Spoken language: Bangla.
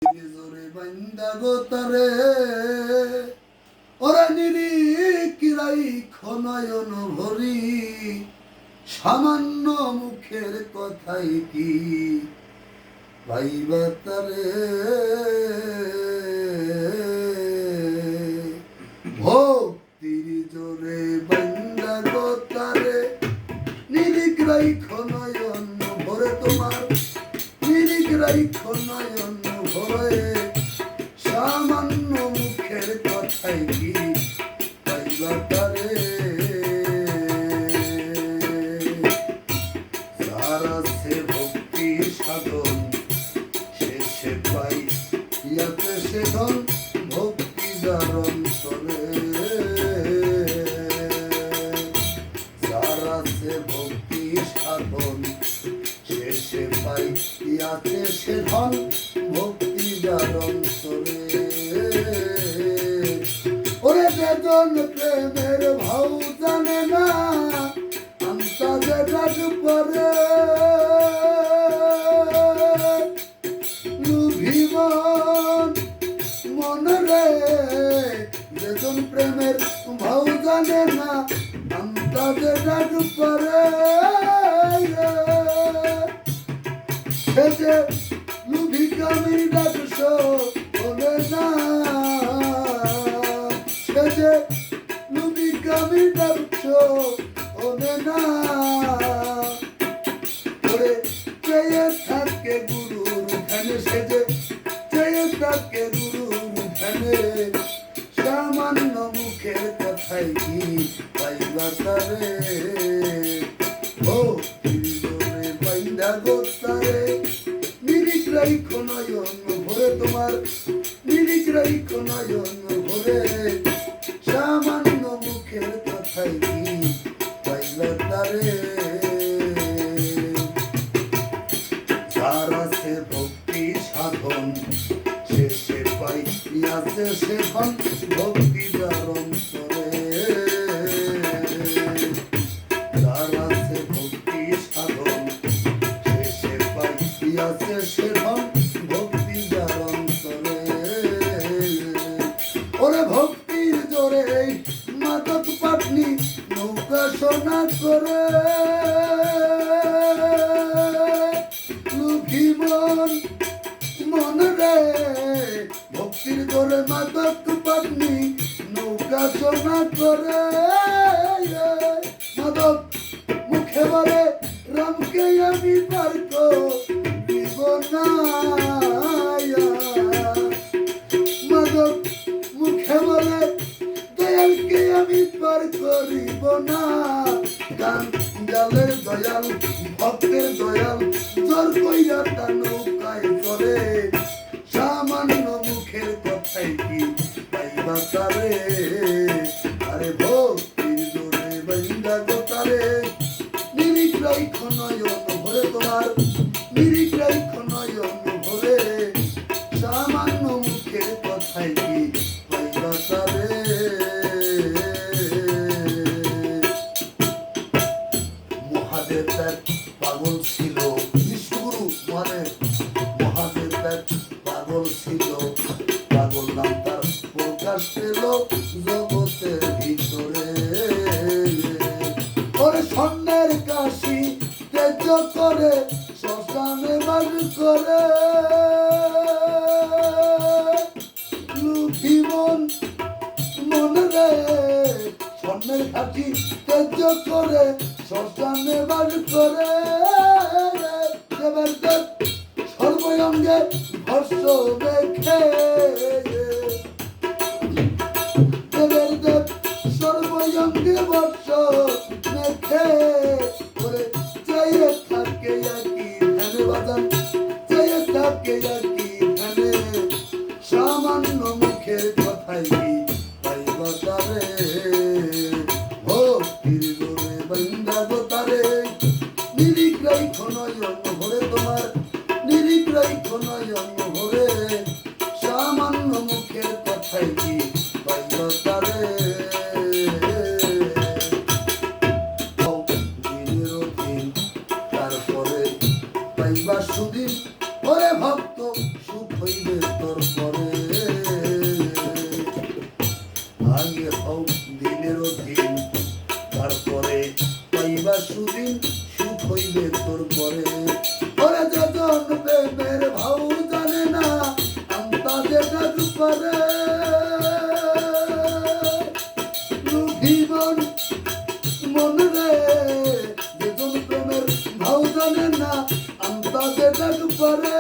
জোরে বান্দা গো তারে ওরা নিরিকিরাই খনয়ন ভরি সামান্য মুখের কথাই কি পাইবা তারে ভক্তির জোরে বান্দা গো তারে নিরিকিরাই খনয়ন ভরে তোমার নিরিকিরাই খনয়ন ভরে সামান্য মুখের কথাই কি পাইবা তারে যার আছে ভক্তি সাধন শেষে পাই ইয়াতে সে ধন ভক্তি যার অন্তরে যার আছে ভক্তি সাধন শেষে পাই ইয়াতে সে ধন ভক্তি যার অন্তরে ওরে বেদন প্রেমের ভাও জানে না আমতা যে ডাক পরে লুভিমন মনে রে বেদন প্রেমের ভাও জানে না আমতা যে ডাক পরে সে যে লুভিকামির ডাক শোনে না সে যে লুভিকামির ডাক শোনে না ওরে চেয়ে থাকে গুরুর ধ্যানে সে যে চেয়ে থাকে গুরুর ধ্যানে সামান্য মুখের কথাই কি পাইবা তারে ও জোরে বাইন্দা গো তারে নিরিকরাই খনয়ন ভরে তোমার নিরিকরাই খনয়ন ভরে সামান্য মুখের কথাই কি পাইলা তারে যার আছে ভক্তি সাধন শেষে পাই আছে সে ধন ভক্তি যার অন্তরে যার আছে ভক্তি সাধন শেষে পাই আছে সে ধন ভক্তি যার অন্তরে ওরে ভক্তির জোরে মাদক পাটনি নৌকা সোনা করে লুকিমন মন রে ভক্তির জোরে মাদক পাটনি নৌকা সোনা করে মাদক মুখে বলে রামকে আমি পার করিব না মাদক মুখে বলে দয়ালকে আমি পার করিব না গান জালের দয়াল ভক্তের দয়াল জোর কইরা তার নৌকায় চলে সামান্য মুখের কথাই কি পাইবা তারে আরে ভক্তির জোরে বান্দা গো তারে নিরিকরাই খনয়ন ভরে তোমার নিরিকরাই খনয়ন ভরে সামান্য মুখের কথাই কি পাইবা তারে মহাদেব এক পাগল ছিল বিষ্ণুগুরু মহাদেব এক পাগল ছিল পাগল নাম তার প্রকাশ পেল জগতের ভিতরে ওরে স্বর্ণের কাশি তেজ করে শ্মশানে বাস করে লুকিমন মনে রে স্বর্ণের কাশি তেজ করে শ্মশানে বাস করে দেবের দেব সর্বঙ্গে ভস্য দেখে দেবের দেব সর্বঙ্গে ভস্য দেখে করে চেয়ে থাকে একই ধ্যানে বাজান চেয়ে থাকে একই ধ্যানে সামান্য মুখের কথাই কি পাইবা তারে ভক্তির জোরে বান্দা গো তারে নিরিকরাই খনয়ন ভরে তোমার নিরিকরাই খনয়ন ভরে সামান্য মুখের কথাই কি পাইবা তারে তারপরে পাইবা সুদিন ওরে ভক্ত সুখ হইবে তোর পরে আগে হও দিনের দিন তারপরে পাইবা সুদিন সুখ হইবে তোর পরে ওরে যজন প্রেমের ভাউ জানে না আন্তাজে ডাক পারে জীবন মন রে যজন প্রেমের ভাউ জানে না আন্তাজে ডাক পারে